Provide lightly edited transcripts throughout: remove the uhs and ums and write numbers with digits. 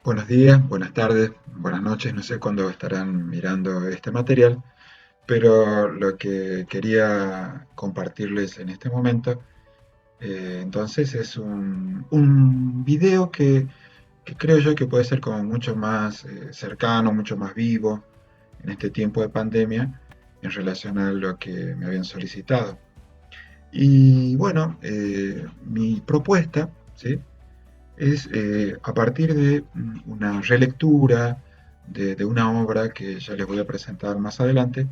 Buenos días, buenas tardes, buenas noches, no sé cuándo estarán mirando este material, pero lo que quería compartirles en este momento, entonces es un video que creo yo que puede ser como mucho más cercano, mucho más vivo en este tiempo de pandemia en relación a lo que me habían solicitado. Y bueno, mi propuesta, ¿sí? Es a partir de una relectura de una obra que ya les voy a presentar más adelante,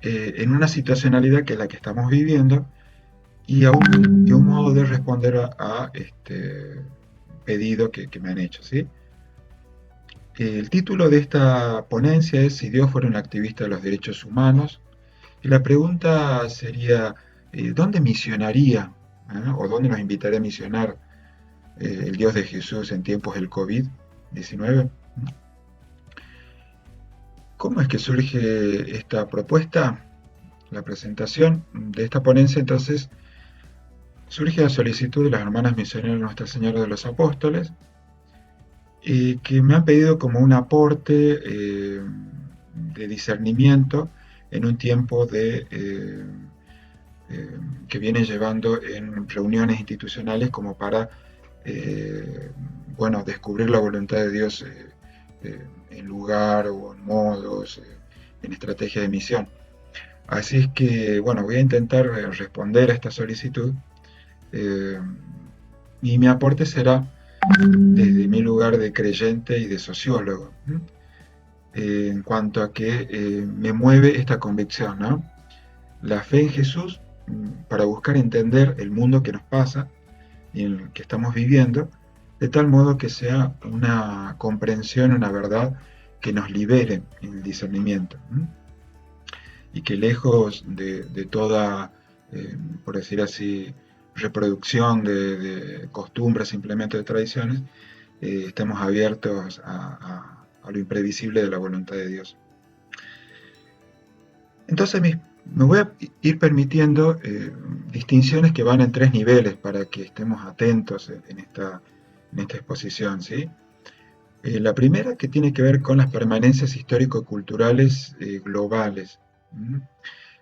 en una situacionalidad que es la que estamos viviendo y un modo de responder a este pedido que me han hecho. ¿Sí? El título de esta ponencia es Si Dios fuera un activista de los derechos humanos, y la pregunta sería, ¿dónde misionaría? ¿O dónde nos invitaría a misionar el Dios de Jesús en tiempos del COVID-19? ¿Cómo es que surge esta propuesta? La presentación de esta ponencia entonces surge a solicitud de las hermanas misioneras de Nuestra Señora de los Apóstoles, que me han pedido como un aporte de discernimiento en un tiempo que viene llevando en reuniones institucionales como para eh, bueno, descubrir la voluntad de Dios en lugar o en modos, en estrategia de misión. Así es que, bueno, voy a intentar responder a esta solicitud eh, y mi aporte será desde mi lugar de creyente y de sociólogo, en cuanto a que me mueve esta convicción, ¿no? La fe en Jesús para buscar entender el mundo que nos pasa y en el que estamos viviendo, de tal modo que sea una comprensión, una verdad que nos libere en el discernimiento. Y que lejos de toda, por decir así, reproducción de costumbres, simplemente de tradiciones, estemos abiertos a lo imprevisible de la voluntad de Dios. Entonces me voy a ir permitiendo distinciones que van en tres niveles para que estemos atentos en esta exposición. ¿Sí? La primera que tiene que ver con las permanencias histórico-culturales globales. ¿Mm?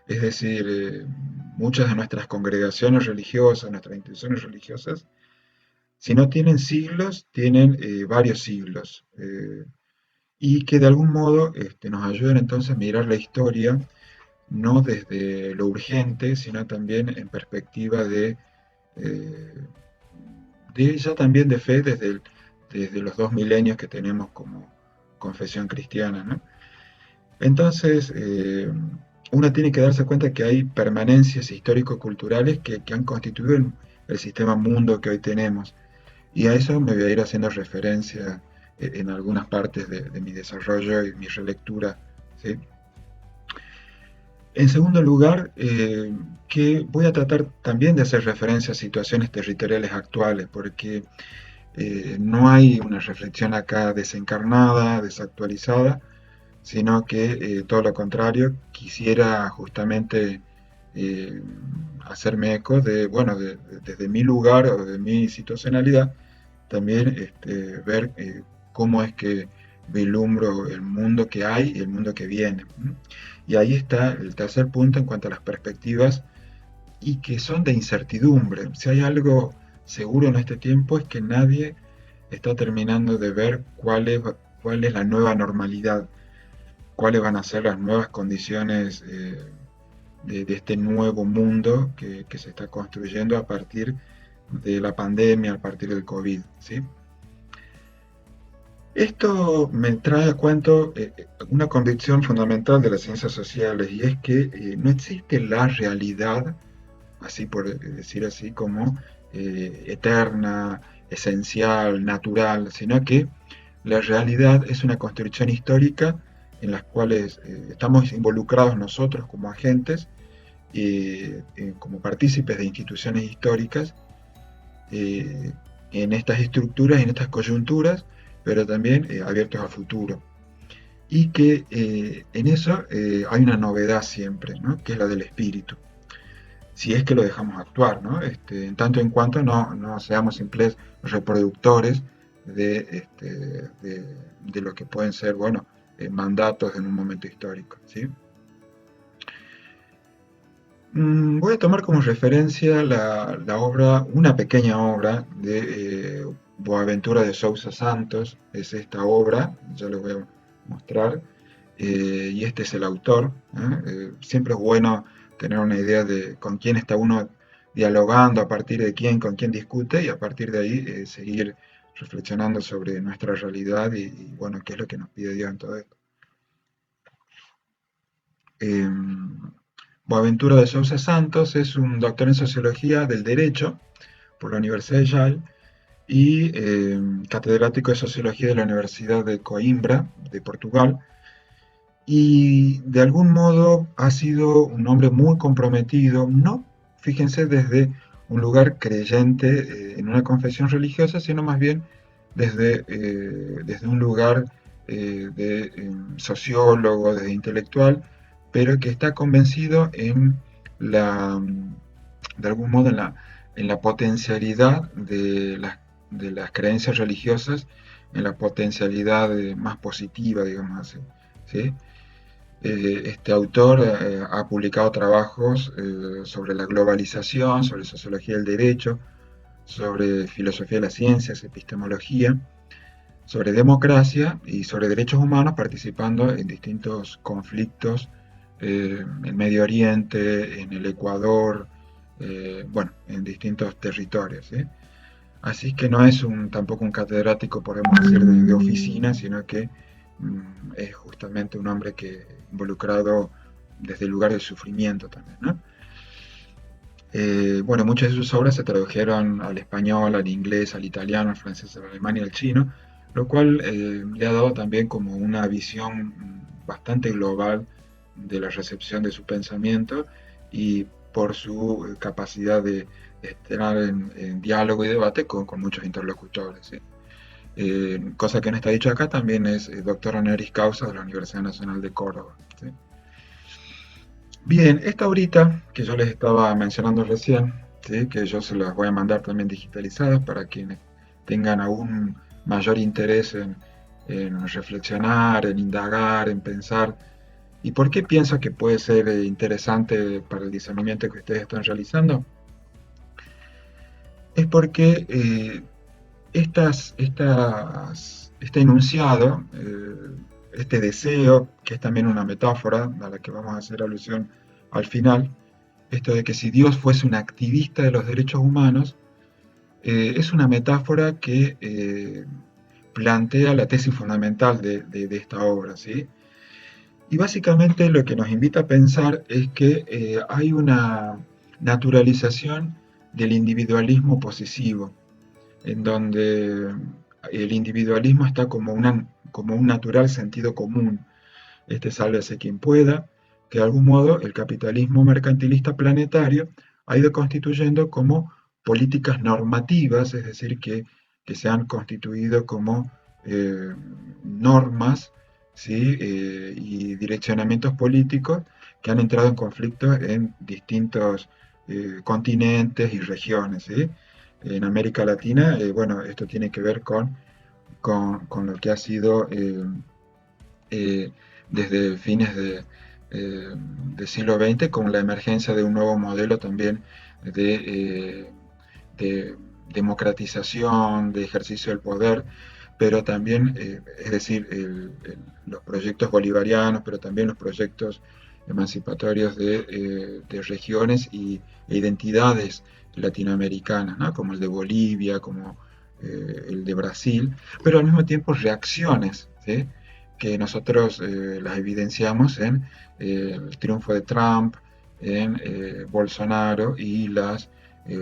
Es decir, muchas de nuestras congregaciones religiosas, nuestras instituciones religiosas, si no tienen siglos, tienen varios siglos. Y que de algún modo nos ayudan entonces a mirar la historia no desde lo urgente, sino también en perspectiva eh, de ya también de fe desde los 2 milenios que tenemos como confesión cristiana, ¿no? Entonces, uno tiene que darse cuenta que hay permanencias histórico-culturales que han constituido el sistema mundo que hoy tenemos. Y a eso me voy a ir haciendo referencia en algunas partes de mi desarrollo y mi relectura. ¿Sí? En segundo lugar, que voy a tratar también de hacer referencia a situaciones territoriales actuales, porque no hay una reflexión acá desencarnada, desactualizada, sino que todo lo contrario, quisiera justamente eh, hacerme eco de, bueno, desde mi lugar o de mi situacionalidad, también ver cómo es que vislumbro el mundo que hay y el mundo que viene. Y ahí está el tercer punto en cuanto a las perspectivas y que son de incertidumbre. Si hay algo seguro en este tiempo es que nadie está terminando de ver cuál es la nueva normalidad, cuáles van a ser las nuevas condiciones de este nuevo mundo que se está construyendo a partir de la pandemia, a partir del COVID. ¿Sí? Esto me trae a cuento una convicción fundamental de las ciencias sociales y es que no existe la realidad, así por decir así, como eterna, esencial, natural, sino que la realidad es una construcción histórica en las cuales estamos involucrados nosotros como agentes, como partícipes de instituciones históricas, eh, en estas estructuras, en estas coyunturas, pero también abiertos al futuro. Y que en eso hay una novedad siempre, ¿no? Que es la del espíritu, si es que lo dejamos actuar, ¿no? En tanto en cuanto no seamos simples reproductores de lo que pueden ser, bueno, mandatos en un momento histórico, ¿sí? Voy a tomar como referencia la obra, una pequeña obra de Boaventura de Sousa Santos, es esta obra, ya lo voy a mostrar, y este es el autor. Siempre es bueno tener una idea de con quién está uno dialogando, a partir de quién, con quién discute, y a partir de ahí seguir reflexionando sobre nuestra realidad bueno, qué es lo que nos pide Dios en todo esto. Eh, Boaventura de Sousa Santos es un doctor en Sociología del Derecho por la Universidad de Yale y catedrático de Sociología de la Universidad de Coimbra, de Portugal, y de algún modo ha sido un hombre muy comprometido, no, fíjense, desde un lugar creyente en una confesión religiosa, sino más bien desde un lugar de sociólogo, de intelectual, pero que está convencido la, de algún modo en la potencialidad de las creencias religiosas, en la potencialidad más positiva, digamos así. ¿Sí? Este autor ha publicado trabajos sobre la globalización, sobre sociología del derecho, sobre filosofía de las ciencias, epistemología, sobre democracia y sobre derechos humanos, participando en distintos conflictos en Medio Oriente, en el Ecuador, bueno, en distintos territorios, ¿sí? Así que no es tampoco un catedrático, podemos decir, de oficina, sino que es justamente un hombre que involucrado desde el lugar del sufrimiento también, ¿no? Bueno, muchas de sus obras se tradujeron al español, al inglés, al italiano, al francés, al alemán y al chino, lo cual le ha dado también como una visión bastante global de la recepción de su pensamiento y por su capacidad de estar en diálogo y debate con muchos interlocutores, ¿sí? Cosa que no está dicho acá, también es doctor honoris causa de la Universidad Nacional de Córdoba, ¿sí? Bien, esta horita que yo les estaba mencionando recién, ¿sí? Que yo se las voy a mandar también digitalizadas para quienes tengan aún mayor interés en reflexionar, en indagar, en pensar. ¿Y por qué pienso que puede ser interesante para el discernimiento que ustedes están realizando? Es porque este enunciado, este deseo, que es también una metáfora a la que vamos a hacer alusión al final, esto de que si Dios fuese un activista de los derechos humanos, es una metáfora que plantea la tesis fundamental de esta obra, ¿sí? Y básicamente lo que nos invita a pensar es que hay una naturalización del individualismo posesivo, en donde el individualismo está como un natural sentido común, sálvese quien pueda, que de algún modo el capitalismo mercantilista planetario ha ido constituyendo como políticas normativas, es decir, que se han constituido como normas, ¿sí? Y direccionamientos políticos que han entrado en conflicto en distintos continentes y regiones, ¿sí? En América Latina, bueno, esto tiene que ver con lo que ha sido eh, desde fines del siglo XX, con la emergencia de un nuevo modelo también de democratización, de ejercicio del poder, pero también, es decir, los proyectos bolivarianos, pero también los proyectos emancipatorios de regiones e identidades latinoamericanas, ¿no? Como el de Bolivia, como el de Brasil, pero al mismo tiempo reacciones, ¿sí? Que nosotros las evidenciamos en el triunfo de Trump, en Bolsonaro y las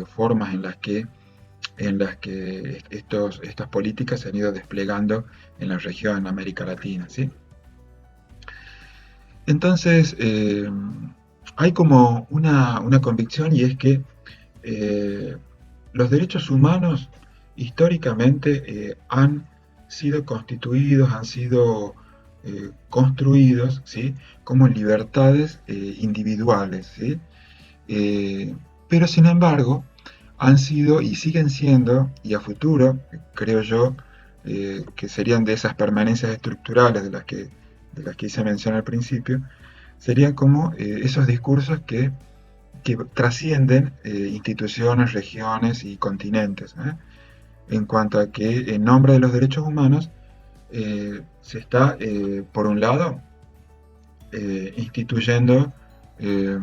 formas en las que estas políticas se han ido desplegando en la región, en América Latina, ¿sí? Entonces, hay como una convicción y es que eh, los derechos humanos históricamente han sido constituidos, han sido construidos, ¿sí? Como libertades individuales, ¿sí? Eh, pero sin embargo, han sido y siguen siendo, y a futuro, creo yo, que serían de esas permanencias estructurales de las que hice mención al principio, serían como esos discursos que trascienden instituciones, regiones y continentes, en cuanto a que en nombre de los derechos humanos se está, por un lado, instituyendo eh,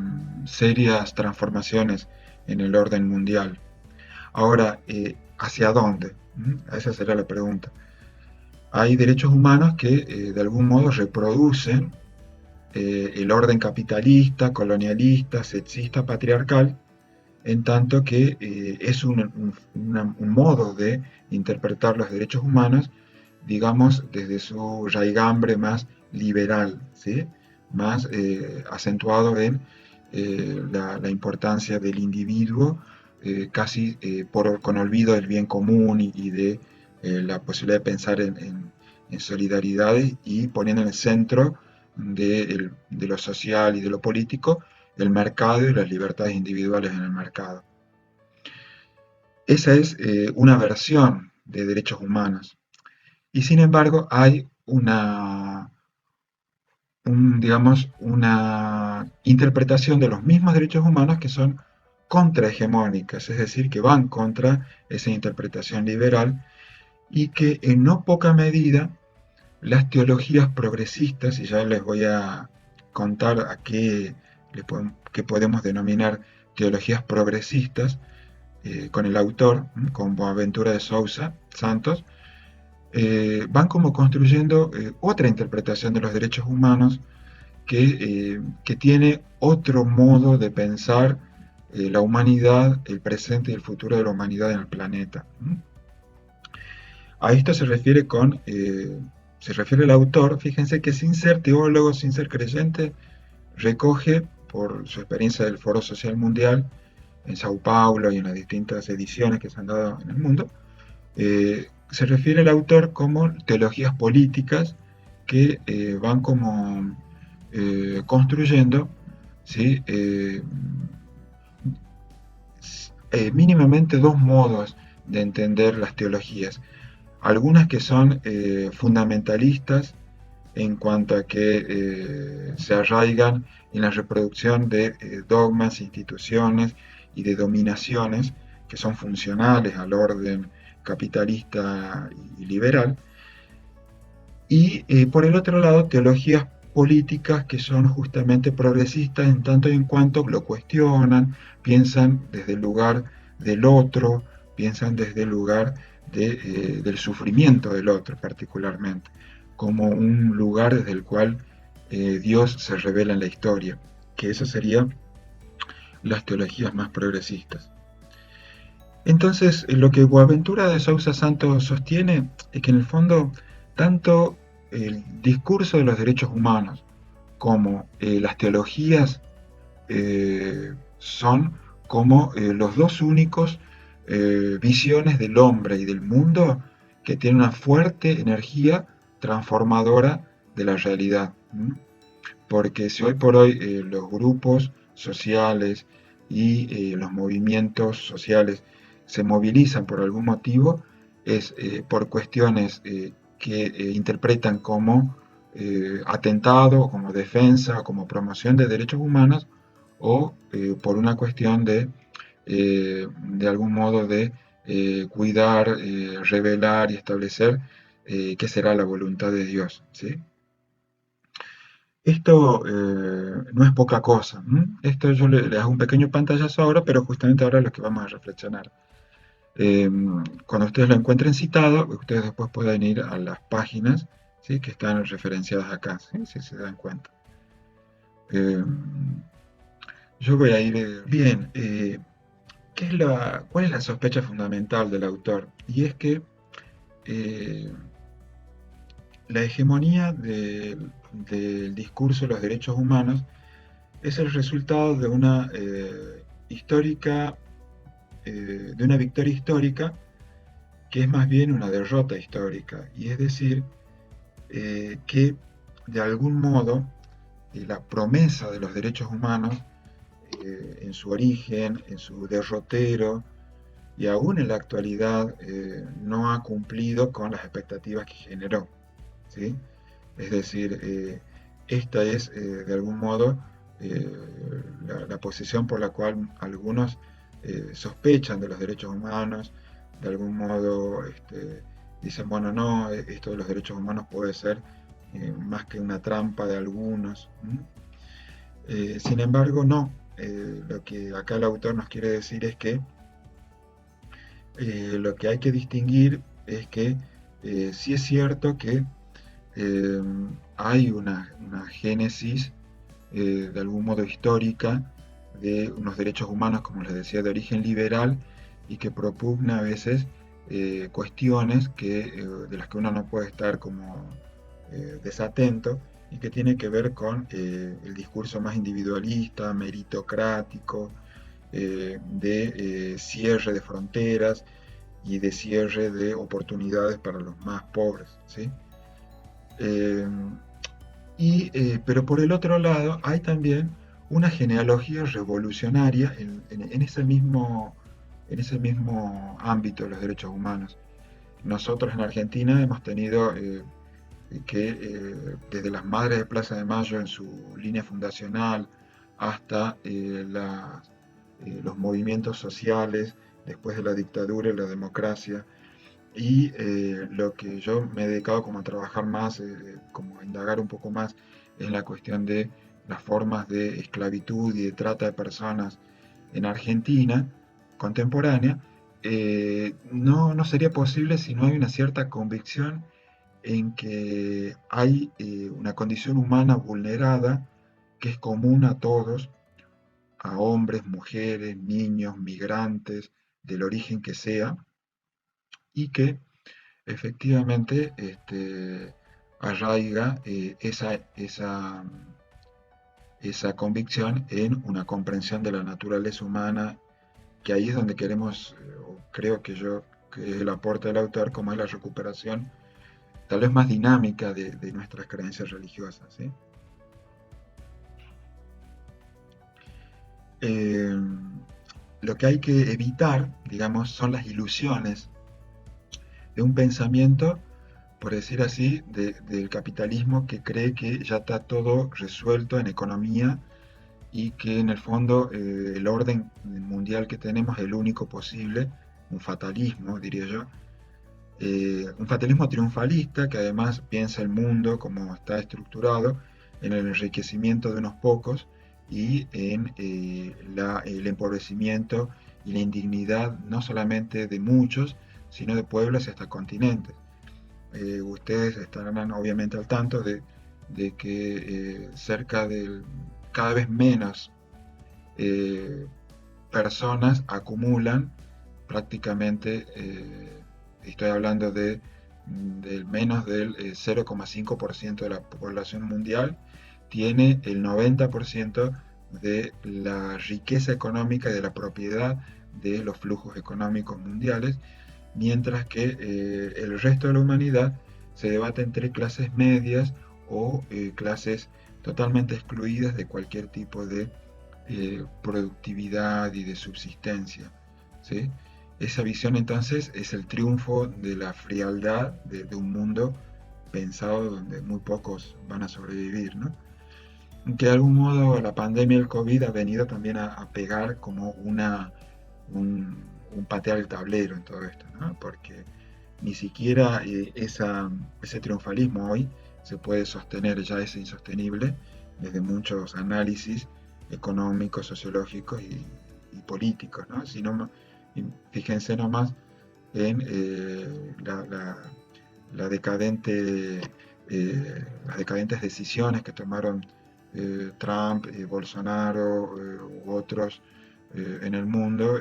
serias transformaciones en el orden mundial. Ahora, ¿hacia dónde? Esa sería la pregunta. Hay derechos humanos que de algún modo reproducen el orden capitalista, colonialista, sexista, patriarcal, en tanto que es un modo de interpretar los derechos humanos, digamos, desde su raigambre más liberal, ¿sí? Más acentuado en la importancia del individuo, casi con olvido del bien común y de la posibilidad de pensar en solidaridades y poniendo en el centro de lo social y de lo político el mercado y las libertades individuales en el mercado. Esa es una versión de derechos humanos. Y sin embargo hay digamos, una interpretación de los mismos derechos humanos que son contrahegemónicas, es decir, que van contra esa interpretación liberal y que en no poca medida las teologías progresistas, y ya les voy a contar a qué podemos denominar teologías progresistas, con el autor, con Boaventura de Sousa Santos, van como construyendo otra interpretación de los derechos humanos que tiene otro modo de pensar la humanidad, el presente y el futuro de la humanidad en el planeta. A esto se refiere el autor, fíjense que sin ser teólogo, sin ser creyente, recoge por su experiencia del Foro Social Mundial en Sao Paulo y en las distintas ediciones que se han dado en el mundo, se refiere el autor como teologías políticas que van como construyendo, ¿sí? Mínimamente dos modos de entender las teologías. Algunas que son fundamentalistas en cuanto a que se arraigan en la reproducción de dogmas, instituciones y de dominaciones que son funcionales al orden capitalista y liberal, y por el otro lado teologías políticas que son justamente progresistas en tanto y en cuanto lo cuestionan, piensan desde el lugar del otro, piensan desde el lugar del sufrimiento del otro particularmente, como un lugar desde el cual Dios se revela en la historia, que eso serían las teologías más progresistas. Entonces, lo que Boaventura de Sousa Santos sostiene es que en el fondo tanto el discurso de los derechos humanos como las teologías son como los dos únicos visiones del hombre y del mundo que tienen una fuerte energía transformadora de la realidad. Porque si hoy por hoy los grupos sociales y los movimientos sociales se movilizan por algún motivo, es por cuestiones que interpretan como atentado, como defensa, como promoción de derechos humanos, o por una cuestión de algún modo de cuidar, revelar y establecer qué será la voluntad de Dios, ¿sí? Esto no es poca cosa. Esto yo le hago un pequeño pantallazo ahora, pero justamente ahora es lo que vamos a reflexionar. Cuando ustedes lo encuentren citado, ustedes después pueden ir a las páginas, ¿sí?, que están referenciadas acá, ¿sí?, si se dan cuenta. Eh, yo voy a ir bien. ¿Cuál es la sospecha fundamental del autor? Y es que eh, la hegemonía del discurso de los derechos humanos es el resultado de de una victoria histórica que es más bien una derrota histórica. Y es decir, que de algún modo la promesa de los derechos humanos, en su origen, en su derrotero, y aún en la actualidad no ha cumplido con las expectativas que generó, ¿sí? Es decir, esta es de algún modo eh, la posición por la cual algunos sospechan de los derechos humanos, de algún modo dicen, bueno, no, esto de los derechos humanos puede ser más que una trampa de algunos. Sin embargo, no. Lo que acá el autor nos quiere decir es que lo que hay que distinguir es que sí es cierto que eh, hay una génesis de algún modo histórica de unos derechos humanos, como les decía, de origen liberal y que propugna a veces cuestiones de las que uno no puede estar como desatento y que tiene que ver con el discurso más individualista, meritocrático, de cierre de fronteras y de cierre de oportunidades para los más pobres, ¿sí? Eh, pero por el otro lado hay también una genealogía revolucionaria en ese mismo ámbito de los derechos humanos. Nosotros en Argentina hemos tenido desde las Madres de Plaza de Mayo en su línea fundacional hasta los movimientos sociales después de la dictadura y la democracia, y lo que yo me he dedicado como a trabajar más, como a indagar un poco más en la cuestión de las formas de esclavitud y de trata de personas en Argentina contemporánea, no sería posible si no hay una cierta convicción en que hay una condición humana vulnerada que es común a todos, a hombres, mujeres, niños, migrantes, del origen que sea, y que efectivamente arraiga esa convicción en una comprensión de la naturaleza humana, que ahí es donde queremos, o creo que yo, que es el aporte del autor, como es la recuperación tal vez más dinámica de nuestras creencias religiosas, ¿sí? Eh, lo que hay que evitar, digamos, son las ilusiones de un pensamiento, por decir así, del capitalismo que cree que ya está todo resuelto en economía y que en el fondo el orden mundial que tenemos es el único posible, un fatalismo, diría yo, un fatalismo triunfalista que además piensa el mundo como está estructurado en el enriquecimiento de unos pocos y en el empobrecimiento y la indignidad no solamente de muchos, sino de pueblos y hasta continentes. Ustedes estarán obviamente al tanto de que cerca de cada vez menos eh, personas acumulan prácticamente, estoy hablando del menos del 0,5% de la población mundial, tiene el 90% de la riqueza económica y de la propiedad de los flujos económicos mundiales, mientras que el resto de la humanidad se debate entre clases medias o clases totalmente excluidas de cualquier tipo de productividad y de subsistencia, ¿sí? Esa visión entonces es el triunfo de la frialdad de un mundo pensado donde muy pocos van a sobrevivir, ¿no? Que de algún modo la pandemia del COVID ha venido también a pegar como un patear el tablero en todo esto, ¿no? Porque ni siquiera ese triunfalismo hoy se puede sostener, ya es insostenible desde muchos análisis económicos, sociológicos y políticos, ¿no? Fíjense nomás en la decadente, las decadentes decisiones que tomaron Trump, Bolsonaro u otros en el mundo,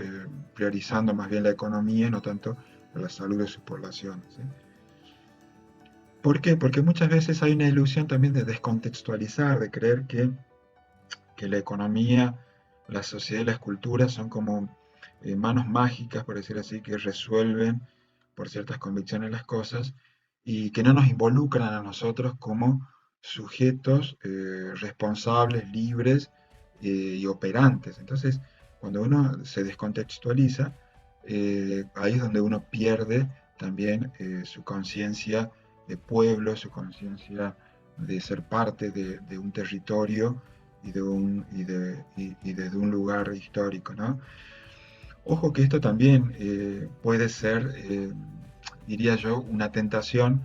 priorizando más bien la economía y no tanto la salud de sus poblaciones, ¿sí? ¿Por qué? Porque muchas veces hay una ilusión también de descontextualizar, de creer que la economía, la sociedad y las culturas son como manos mágicas, por decir así, que resuelven por ciertas convicciones las cosas y que no nos involucran a nosotros como sujetos responsables, libres y operantes. Entonces, cuando uno se descontextualiza, ahí es donde uno pierde también su conciencia de pueblo, su conciencia de ser parte de un territorio y desde un lugar histórico, ¿no? Ojo que esto también puede ser, diría yo, una tentación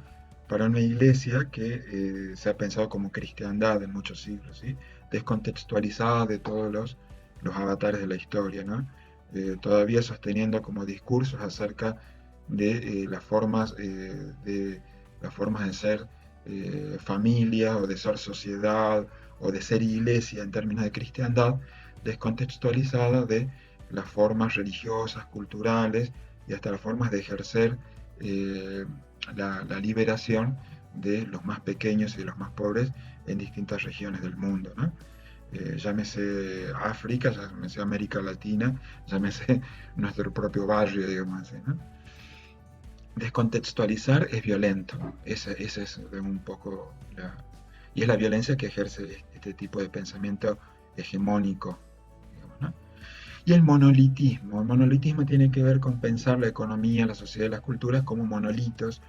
para una iglesia que se ha pensado como cristiandad en muchos siglos, ¿sí? Descontextualizada de todos los avatares de la historia, ¿no? Todavía sosteniendo como discursos acerca de las formas de ser familia o de ser sociedad o de ser iglesia en términos de cristiandad, descontextualizada de las formas religiosas, culturales y hasta las formas de ejercer eh, la liberación de los más pequeños y de los más pobres en distintas regiones del mundo, ¿no? Llámese África, llámese América Latina, llámese nuestro propio barrio, digamos así, ¿no? Descontextualizar es violento, esa es un poco y es la violencia que ejerce este tipo de pensamiento hegemónico, digamos, ¿no? Y el monolitismo tiene que ver con pensar la economía, la sociedad y las culturas como monolitos.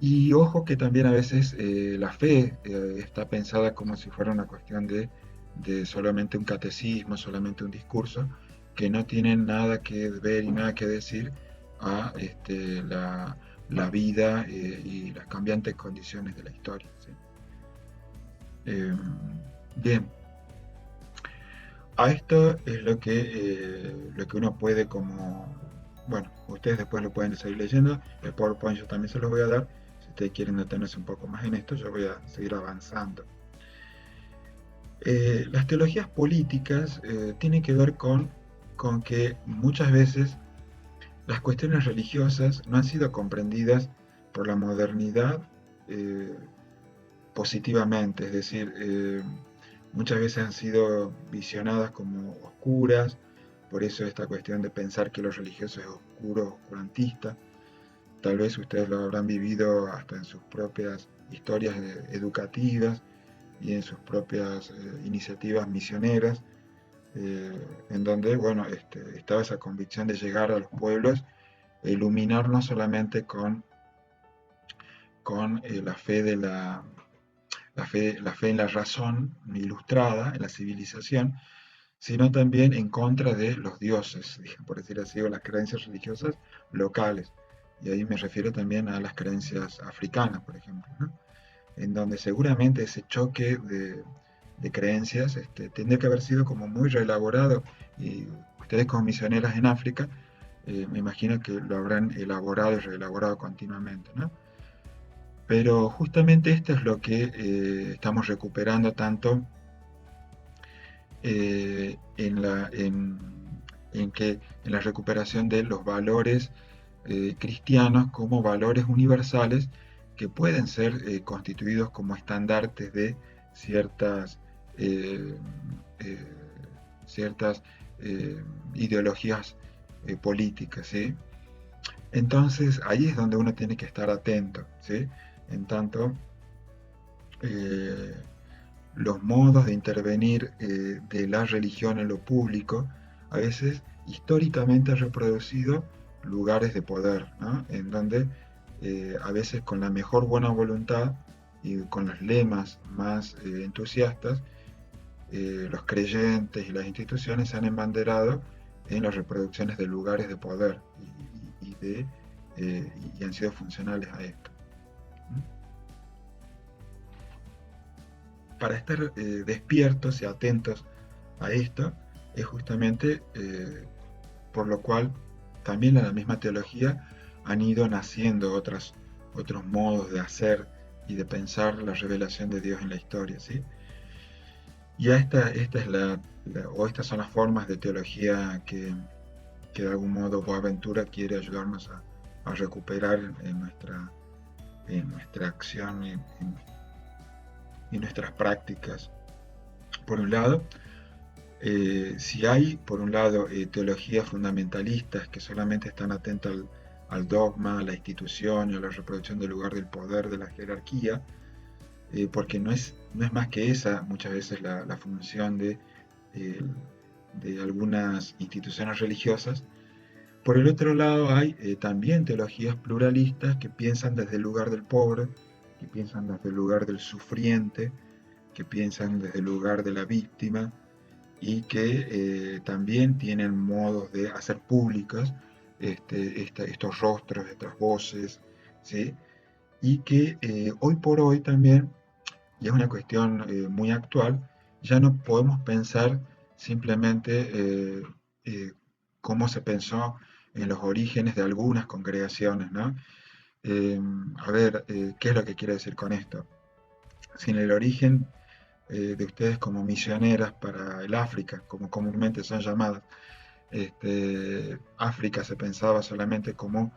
Y ojo que también a veces la fe está pensada como si fuera una cuestión de solamente un catecismo, solamente un discurso, que no tienen nada que ver y nada que decir a la vida y las cambiantes condiciones de la historia, ¿sí? Eh, bien, a esto es lo que uno puede como, bueno, ustedes después lo pueden seguir leyendo, el PowerPoint yo también se los voy a dar, si ustedes quieren detenerse un poco más en esto, yo voy a seguir avanzando. Las teologías políticas tienen que ver con que muchas veces las cuestiones religiosas no han sido comprendidas por la modernidad eh, positivamente, es decir, muchas veces han sido visionadas como oscuras, por eso esta cuestión de pensar que lo religioso es oscuro, oscurantista, tal vez ustedes lo habrán vivido hasta en sus propias historias educativas y en sus propias iniciativas misioneras, en donde, bueno, estaba esa convicción de llegar a los pueblos e iluminar no solamente con la fe de la fe en la razón ilustrada, en la civilización, sino también en contra de los dioses, por decir así, o las creencias religiosas locales. Y ahí me refiero también a las creencias africanas, por ejemplo, ¿no? En donde seguramente ese choque de creencias tendría que haber sido como muy reelaborado. Y ustedes como misioneras en África, me imagino que lo habrán elaborado y reelaborado continuamente, ¿no? Pero justamente esto es lo que estamos recuperando tanto en la recuperación de los valores cristianos como valores universales que pueden ser constituidos como estandartes de ciertas, eh, eh, ciertas ideologías políticas, ¿sí? Entonces ahí es donde uno tiene que estar atento, ¿sí? En tanto, eh, los modos de intervenir de la religión en lo público, a veces históricamente ha reproducido lugares de poder, ¿no? En donde a veces con la mejor buena voluntad y con los lemas más entusiastas, los creyentes y las instituciones se han embanderado en las reproducciones de lugares de poder y han sido funcionales a esto. Para estar despiertos y atentos a esto, es justamente por lo cual también en la misma teología han ido naciendo otros modos de hacer y de pensar la revelación de Dios en la historia, ¿sí? Y esta es o estas son las formas de teología que de algún modo Boaventura quiere ayudarnos a recuperar en nuestra acción y nuestras prácticas. Por un lado, si hay, por un lado, teologías fundamentalistas que solamente están atentas al dogma, a la institución y a la reproducción del lugar del poder, de la jerarquía, porque no es más que esa muchas veces la función eh, de algunas instituciones religiosas, Por el otro lado hay también teologías pluralistas que piensan desde el lugar del pobre, que piensan desde el lugar del sufriente, que piensan desde el lugar de la víctima y que también tienen modos de hacer públicos estos rostros, estas voces, ¿sí? Y que hoy por hoy también, y es una cuestión muy actual, ya no podemos pensar simplemente eh, cómo se pensó en los orígenes de algunas congregaciones, ¿no? Eh, a ver, ¿qué es lo que quiero decir con esto? Si en el origen de ustedes como misioneras para el África, como comúnmente son llamadas, África se pensaba solamente como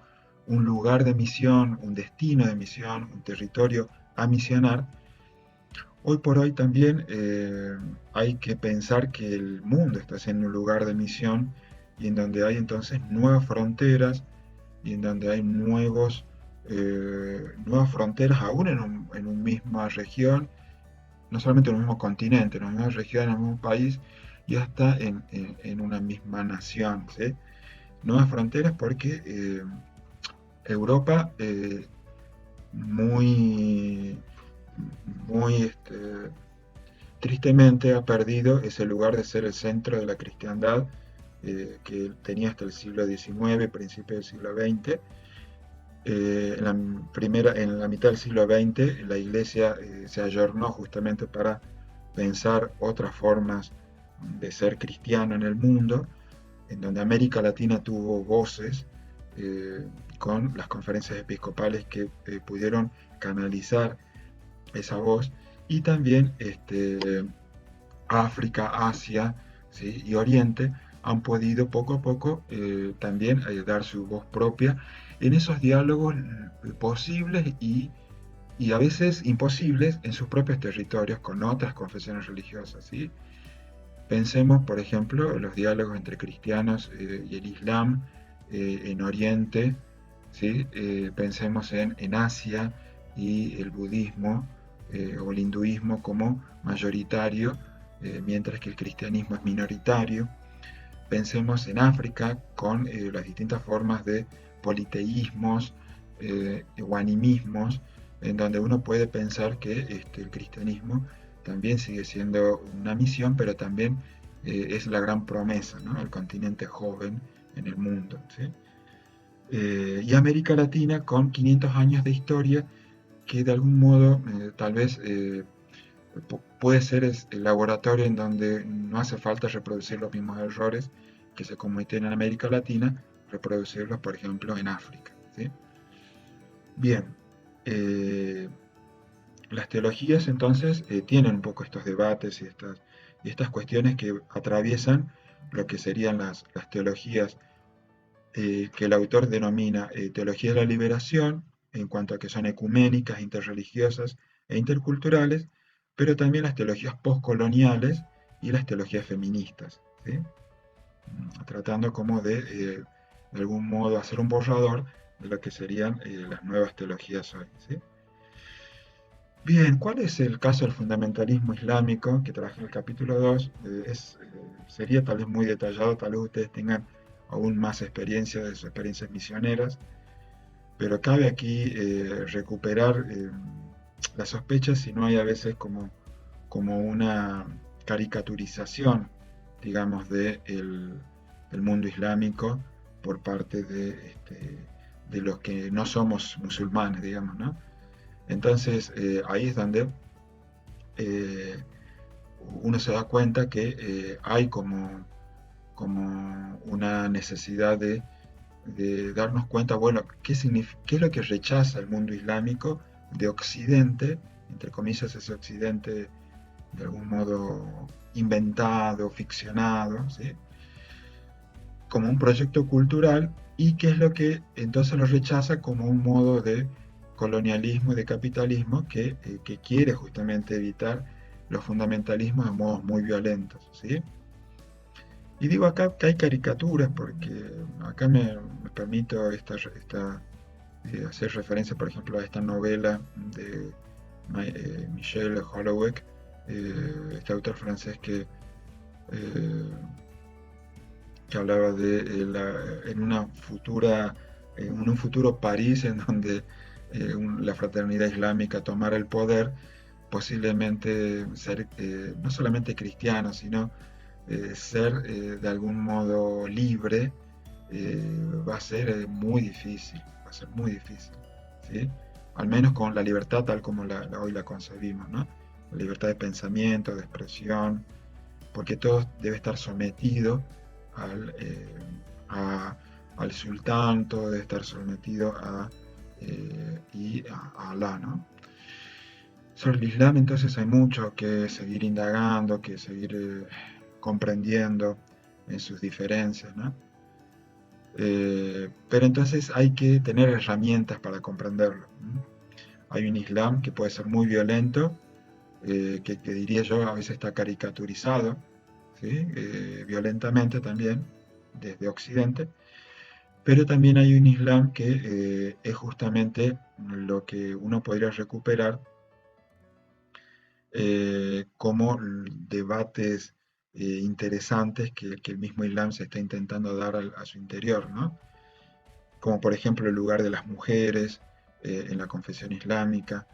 un lugar de misión, un destino de misión, un territorio a misionar. Hoy por hoy también hay que pensar que el mundo está siendo un lugar de misión y en donde hay entonces nuevas fronteras y en donde hay nuevas fronteras aún en una misma región, no solamente en un mismo continente, en una misma región, en un mismo país y hasta en una misma nación, ¿sí? Nuevas fronteras porque Europa muy, muy tristemente ha perdido ese lugar de ser el centro de la cristiandad que tenía hasta el siglo XIX, principio del siglo XX. En la mitad del siglo XX la iglesia se ayornó justamente para pensar otras formas de ser cristiano en el mundo, en donde América Latina tuvo voces eh, con las conferencias episcopales que pudieron canalizar esa voz y también África, Asia, ¿sí? Y Oriente han podido poco a poco también dar su voz propia en esos diálogos posibles y a veces imposibles en sus propios territorios con otras confesiones religiosas, ¿sí? Pensemos, por ejemplo, en los diálogos entre cristianos y el Islam en Oriente, ¿sí? Pensemos en Asia y el budismo o el hinduismo como mayoritario, mientras que el cristianismo es minoritario. Pensemos en África con las distintas formas de politeísmos o animismos, en donde uno puede pensar que el cristianismo también sigue siendo una misión, pero también es la gran promesa, ¿no? El continente joven en el mundo, ¿sí? Y América Latina con 500 años de historia que de algún modo tal vez puede ser el laboratorio en donde no hace falta reproducir los mismos errores que se cometen en América Latina, reproducirlos, por ejemplo, en África, ¿sí? Bien, eh, las teologías entonces tienen un poco estos debates y estas cuestiones que atraviesan lo que serían las teologías que el autor denomina teología de la liberación, en cuanto a que son ecuménicas, interreligiosas e interculturales, pero también las teologías postcoloniales y las teologías feministas, ¿sí? Tratando como de algún modo hacer un borrador de lo que serían las nuevas teologías hoy, ¿sí? Bien, ¿cuál es el caso del fundamentalismo islámico que traje en el capítulo 2? Sería tal vez muy detallado, tal vez ustedes tengan aún más experiencia de sus experiencias misioneras, pero cabe aquí recuperar las sospechas si no hay a veces como una caricaturización, digamos, del mundo islámico por parte de los que no somos musulmanes, digamos, ¿no? Entonces ahí es donde eh, uno se da cuenta que hay como una necesidad de darnos cuenta, bueno, qué es lo que rechaza el mundo islámico de Occidente, entre comillas, ese Occidente de algún modo inventado, ficcionado, ¿sí? Como un proyecto cultural y qué es lo que entonces lo rechaza como un modo de colonialismo y de capitalismo que quiere justamente evitar los fundamentalismos de modos muy violentos, ¿sí? Y digo acá que hay caricaturas porque acá me permito hacer referencia, por ejemplo, a esta novela de Michel Houellebecq, este autor francés que eh, que hablaba de en un futuro París en donde la fraternidad islámica tomara el poder, posiblemente ser no solamente cristiano, sino ser de algún modo libre, va a ser muy difícil, va a ser muy difícil, ¿sí? Al menos con la libertad tal como hoy la concebimos, ¿no? La libertad de pensamiento, de expresión, porque todo debe estar sometido al, a- al sultán, todo debe estar sometido a Alá, ¿no? Sobre el Islam entonces hay mucho que seguir indagando, que seguir comprendiendo en sus diferencias, ¿no? Pero entonces hay que tener herramientas para comprenderlo, ¿no? Hay un Islam que puede ser muy violento, que diría yo a veces está caricaturizado, ¿sí? Violentamente también desde Occidente, pero también hay un Islam que es justamente lo que uno podría recuperar como debates interesantes que el mismo Islam se está intentando dar a su interior, ¿no? Como por ejemplo el lugar de las mujeres en la confesión islámica.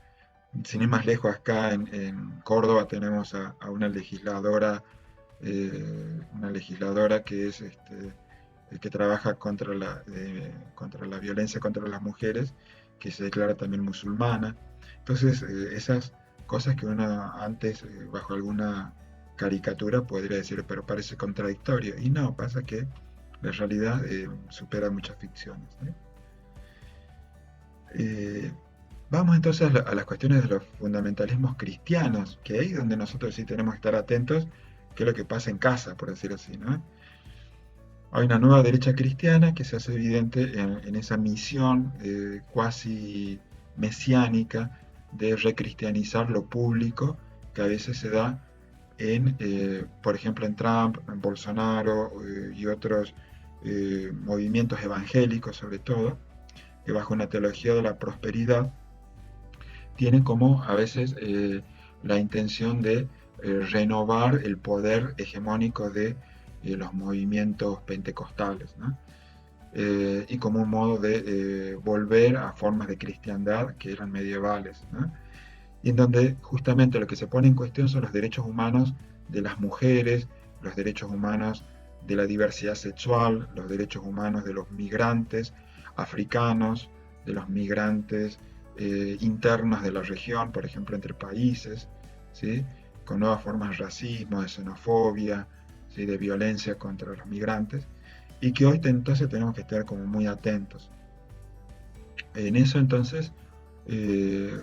Sin ir más lejos, acá en Córdoba tenemos a una legisladora que es que trabaja contra la violencia contra las mujeres, que se declara también musulmana. Entonces, esas cosas que uno antes, bajo alguna caricatura, podría decir, pero parece contradictorio. Y no, pasa que la realidad supera muchas ficciones, ¿no? Eh, Vamos entonces a las cuestiones de los fundamentalismos cristianos, que ahí es donde nosotros sí tenemos que estar atentos, qué es lo que pasa en casa, por decir así, ¿no? Hay una nueva derecha cristiana que se hace evidente en esa misión cuasi mesiánica de recristianizar lo público, que a veces se da por ejemplo, en Trump, en Bolsonaro y otros movimientos evangélicos sobre todo, que bajo una teología de la prosperidad tiene como a veces la intención de renovar el poder hegemónico de los movimientos pentecostales, ¿no? Y como un modo de volver a formas de cristiandad que eran medievales, ¿no? Y en donde justamente lo que se pone en cuestión son los derechos humanos de las mujeres, los derechos humanos de la diversidad sexual, los derechos humanos de los migrantes africanos, de los migrantes internos de la región, por ejemplo, entre países, ¿sí? Con nuevas formas de racismo, de xenofobia, ¿sí? De violencia contra los migrantes, y que hoy entonces tenemos que estar como muy atentos. En eso entonces eh,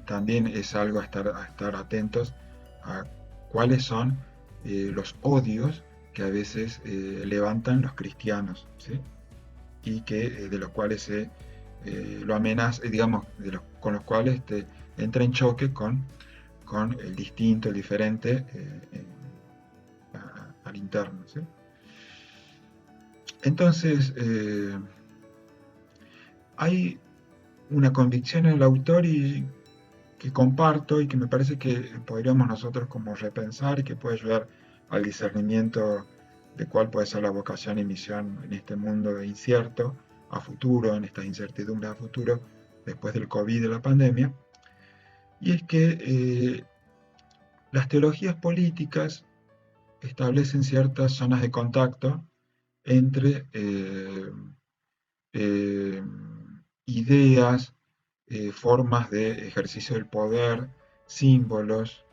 también es algo a estar atentos a cuáles son los odios que a veces levantan los cristianos, ¿sí? Y que de los cuales se lo amenaza, digamos, con los cuales entra en choque con el distinto, el diferente al interno, ¿sí? Entonces, hay una convicción en el autor que comparto y que me parece que podríamos nosotros como repensar y que puede ayudar al discernimiento de cuál puede ser la vocación y misión en este mundo incierto a futuro, en estas incertidumbres a futuro, después del COVID y de la pandemia, y es que las teologías políticas establecen ciertas zonas de contacto entre eh, ideas, formas de ejercicio del poder, símbolos,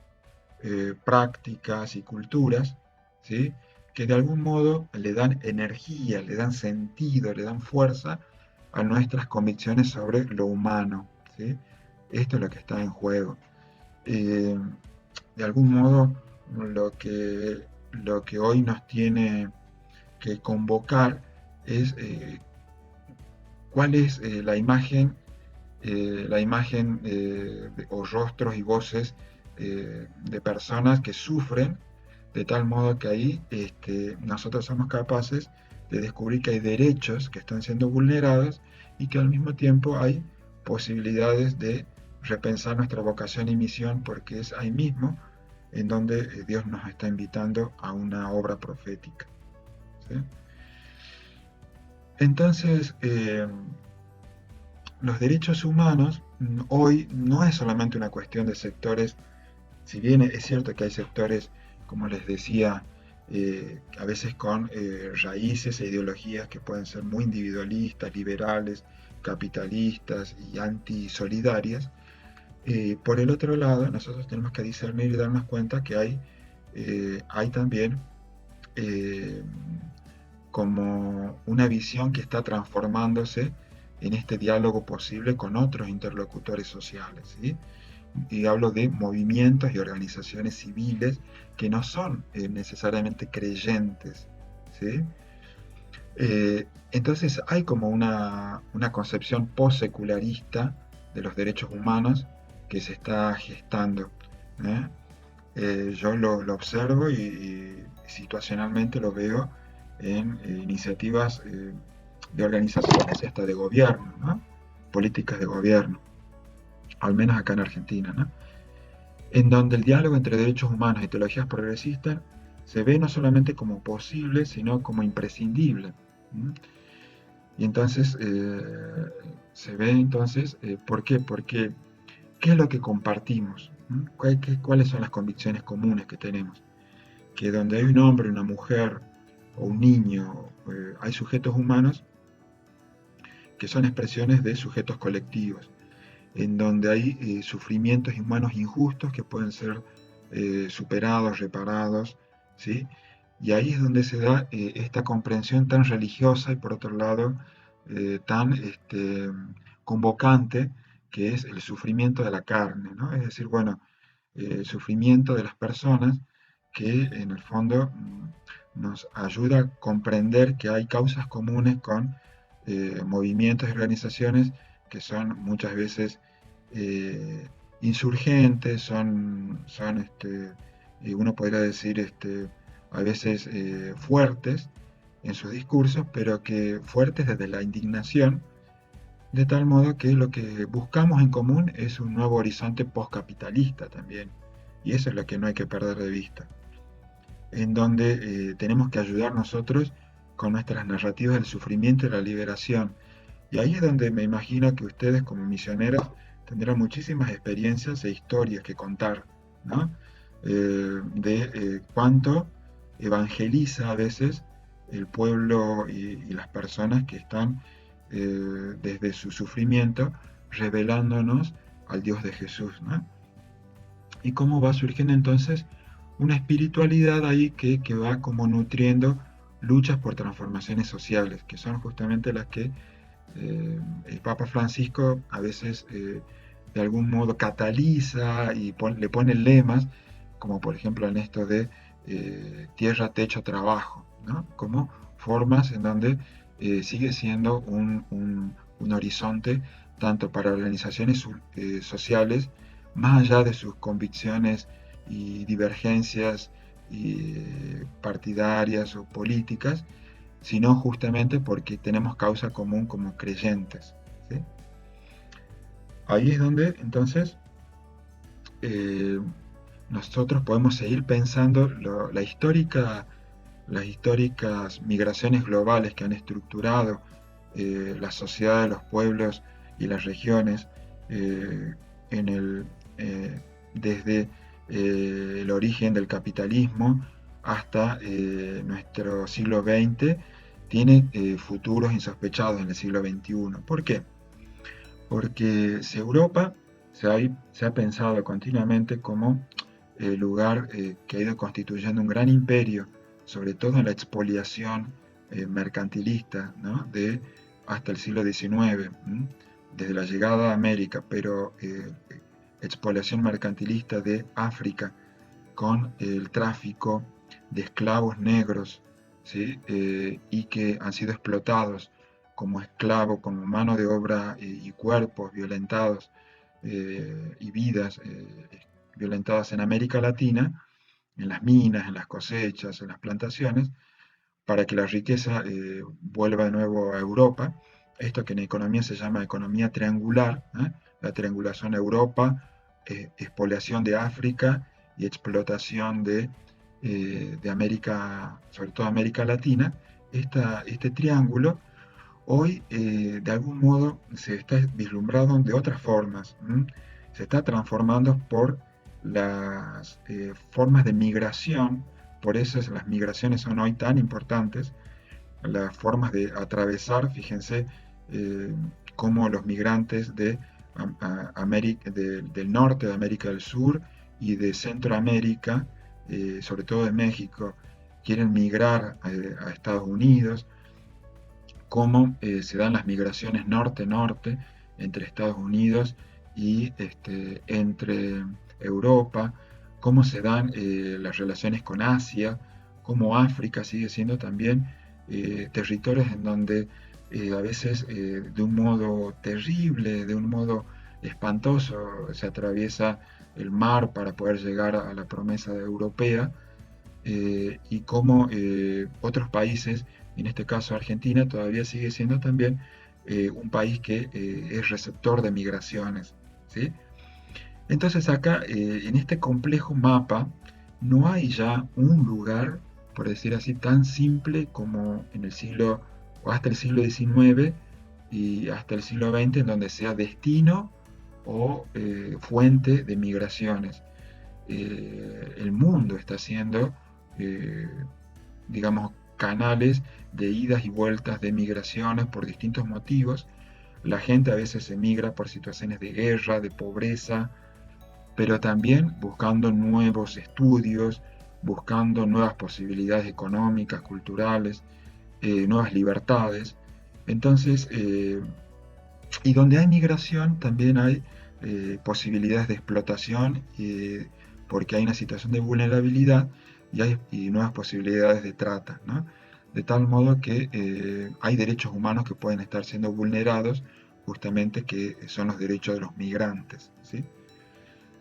prácticas y culturas, ¿sí? Que de algún modo le dan energía, le dan sentido, le dan fuerza a nuestras convicciones sobre lo humano, ¿sí? Esto es lo que está en juego. Eh, de algún modo, lo que hoy nos tiene que convocar es cuál es la imagen o rostros y voces de personas que sufren, de tal modo que ahí nosotros somos capaces de descubrir que hay derechos que están siendo vulnerados y que al mismo tiempo hay posibilidades de repensar nuestra vocación y misión, porque es ahí mismo en donde Dios nos está invitando a una obra profética, ¿sí? Entonces, los derechos humanos hoy no es solamente una cuestión de sectores. Si bien es cierto que hay sectores, como les decía, a veces con raíces e ideologías que pueden ser muy individualistas, liberales, capitalistas y antisolidarias, por el otro lado, nosotros tenemos que discernir y darnos cuenta que hay también eh, como una visión que está transformándose en este diálogo posible con otros interlocutores sociales, ¿sí? Y hablo de movimientos y organizaciones civiles que no son necesariamente creyentes, ¿sí? Entonces hay como una concepción post-secularista de los derechos humanos que se está gestando, ¿eh? Yo lo observo y situacionalmente lo veo en iniciativas de organizaciones y hasta de gobierno, ¿no? Políticas de gobierno, al menos acá en Argentina, ¿no? En donde el diálogo entre derechos humanos y teologías progresistas se ve no solamente como posible, sino como imprescindible. ¿Mm? Y entonces se ve entonces, ¿por qué? Porque ¿qué es lo que compartimos? ¿Mm? ¿Cuáles son las convicciones comunes que tenemos? Que donde hay un hombre, una mujer o un niño, hay sujetos humanos que son expresiones de sujetos colectivos, en donde hay sufrimientos humanos injustos que pueden ser superados, reparados, ¿sí? Y ahí es donde se da esta comprensión tan religiosa y por otro lado tan convocante, que es el sufrimiento de la carne, ¿no? Es decir, bueno, el sufrimiento de las personas que en el fondo nos ayuda a comprender que hay causas comunes con movimientos y organizaciones que son muchas veces insurgentes, uno podría decir, a veces fuertes en sus discursos, pero que fuertes desde la indignación, de tal modo que lo que buscamos en común es un nuevo horizonte postcapitalista también, y eso es lo que no hay que perder de vista, en donde tenemos que ayudar nosotros con nuestras narrativas del sufrimiento y la liberación. Y ahí es donde me imagino que ustedes como misioneros tendrán muchísimas experiencias e historias que contar, ¿no? De cuánto evangeliza a veces el pueblo y las personas que están desde su sufrimiento revelándonos al Dios de Jesús, ¿no? Y cómo va surgiendo entonces una espiritualidad ahí que va como nutriendo luchas por transformaciones sociales, que son justamente las que el Papa Francisco a veces de algún modo cataliza y le pone lemas, como por ejemplo en esto de tierra, techo, trabajo, ¿no? Como formas en donde sigue siendo un horizonte tanto para organizaciones sociales, más allá de sus convicciones y divergencias partidarias o políticas, sino justamente porque tenemos causa común como creyentes, ¿sí? Ahí es donde entonces eh, nosotros podemos seguir pensando las históricas migraciones globales que han estructurado la sociedad de los pueblos y las regiones eh, en desde el origen del capitalismo hasta nuestro siglo XX, tiene futuros insospechados en el siglo XXI. ¿Por qué? Porque si Europa se ha pensado continuamente como el lugar que ha ido constituyendo un gran imperio, sobre todo en la expoliación mercantilista, ¿no? Hasta el siglo XIX, ¿m? Desde la llegada a América, pero expoliación mercantilista de África con el tráfico de esclavos negros, ¿sí? Y que han sido explotados como esclavos, como mano de obra y cuerpos violentados y vidas violentadas en América Latina, en las minas, en las cosechas, en las plantaciones, para que la riqueza vuelva de nuevo a Europa. Esto que en economía se llama economía triangular, ¿eh? La triangulación Europa, expoliación de África y explotación de América, sobre todo América Latina. Este triángulo hoy de algún modo se está vislumbrando de otras formas. ¿M? Se está transformando por las formas de migración, por eso las migraciones son hoy tan importantes, las formas de atravesar, fíjense eh, cómo los migrantes de América, del norte de América del Sur y de Centroamérica, sobre todo de México, quieren migrar a Estados Unidos, cómo se dan las migraciones norte-norte entre Estados Unidos y entre Europa, cómo se dan las relaciones con Asia, cómo África sigue siendo también territorios en donde a veces de un modo terrible, de un modo espantoso, se atraviesa el mar para poder llegar a la promesa europea, y cómo otros países, en este caso Argentina, todavía sigue siendo también un país que es receptor de migraciones, ¿sí? Entonces acá, en este complejo mapa, no hay ya un lugar, por decir así, tan simple como en el siglo, o hasta el siglo XIX y hasta el siglo XX, en donde sea destino o fuente de migraciones. El mundo está haciendo, eh, digamos, canales de idas y vueltas de migraciones por distintos motivos. La gente a veces emigra por situaciones de guerra, de pobreza, pero también buscando nuevos estudios, buscando nuevas posibilidades económicas, culturales, nuevas libertades. Entonces, y donde hay migración también hay posibilidades de explotación, porque hay una situación de vulnerabilidad y hay nuevas posibilidades de trata, ¿no? De tal modo que hay derechos humanos que pueden estar siendo vulnerados, justamente que son los derechos de los migrantes, ¿sí?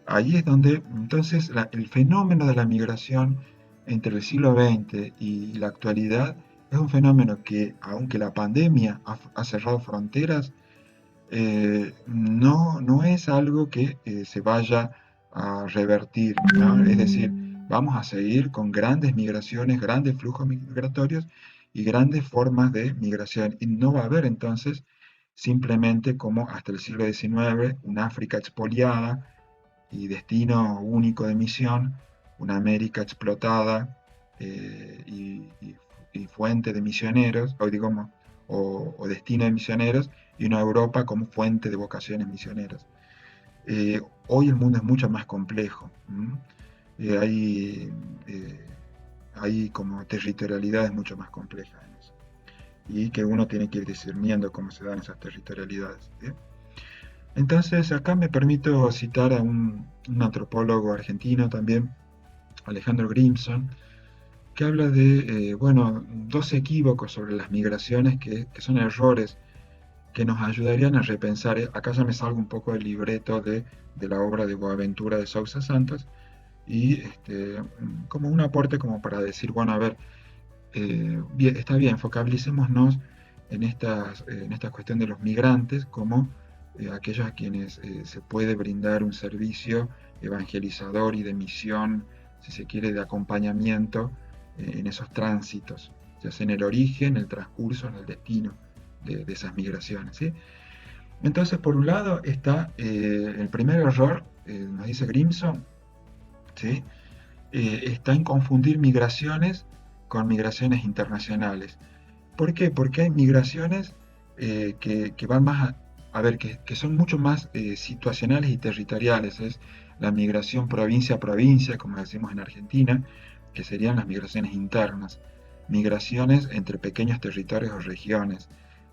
Ahí es donde entonces el fenómeno de la migración entre el siglo XX y la actualidad es un fenómeno que, aunque la pandemia ha cerrado fronteras, no es algo que se vaya a revertir, ¿no? Es decir, vamos a seguir con grandes migraciones, grandes flujos migratorios y grandes formas de migración. Y no va a haber entonces simplemente como hasta el siglo XIX, una África expoliada y destino único de misión, una América explotada y fuente de misioneros, o digamos, o destino de misioneros, y una Europa como fuente de vocaciones misioneras. Hoy el mundo es mucho más complejo. Eh, hay, eh, hay como territorialidades mucho más complejas en eso. Y que uno tiene que ir discerniendo cómo se dan esas territorialidades. ¿Sí? Entonces, acá me permito citar a un antropólogo argentino también, Alejandro Grimson, que habla de, bueno, dos equívocos sobre las migraciones que son errores que nos ayudarían a repensar. Acá ya me salgo un poco del libreto de la obra de Boaventura de Sousa Santos y como un aporte como para decir, bueno, a ver, bien, está bien, focalizémonos en esta cuestión de los migrantes como aquellos a quienes se puede brindar un servicio evangelizador y de misión, si se quiere, de acompañamiento en esos tránsitos, ya sea en el origen, el transcurso, en el destino de esas migraciones. ¿Sí? Entonces, por un lado está el primer error, nos dice Grimson, ¿sí? Está en confundir migraciones con migraciones internacionales. ¿Por qué? Porque hay migraciones que van más a ver, que son mucho más situacionales y territoriales. Es la migración provincia a provincia, como decimos en Argentina, que serían las migraciones internas. Migraciones entre pequeños territorios o regiones.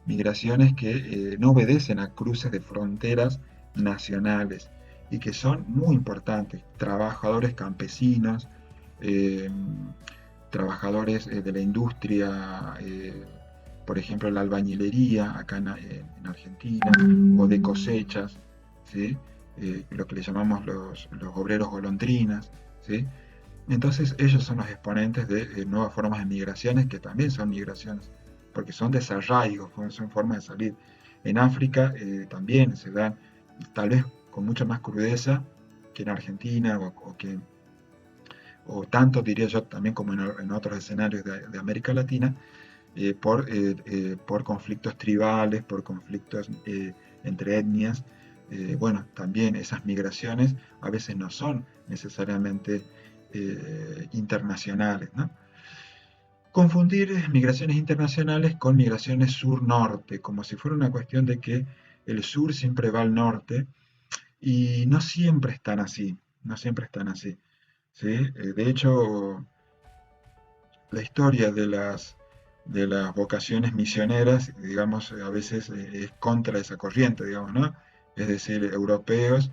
Migraciones que no obedecen a cruces de fronteras nacionales y que son muy importantes. Trabajadores campesinos, eh, trabajadores de la industria, por ejemplo, la albañilería acá en Argentina, o de cosechas, ¿sí? Lo que le llamamos los obreros golondrinas, ¿sí? Entonces ellos son los exponentes de nuevas formas de migraciones que también son migraciones, porque son desarraigos, son formas de salir. En África también se dan, tal vez con mucha más crudeza que en Argentina o tanto diría yo también como en otros escenarios de América Latina, por conflictos tribales, por conflictos entre etnias. Bueno, también esas migraciones a veces no son necesariamente internacionales, ¿no? Confundir migraciones internacionales con migraciones sur-norte, como si fuera una cuestión de que el sur siempre va al norte, y no siempre están así, no siempre están así. ¿Sí? De hecho, la historia de las vocaciones misioneras, digamos, a veces es contra esa corriente, digamos, ¿no? Es decir, europeos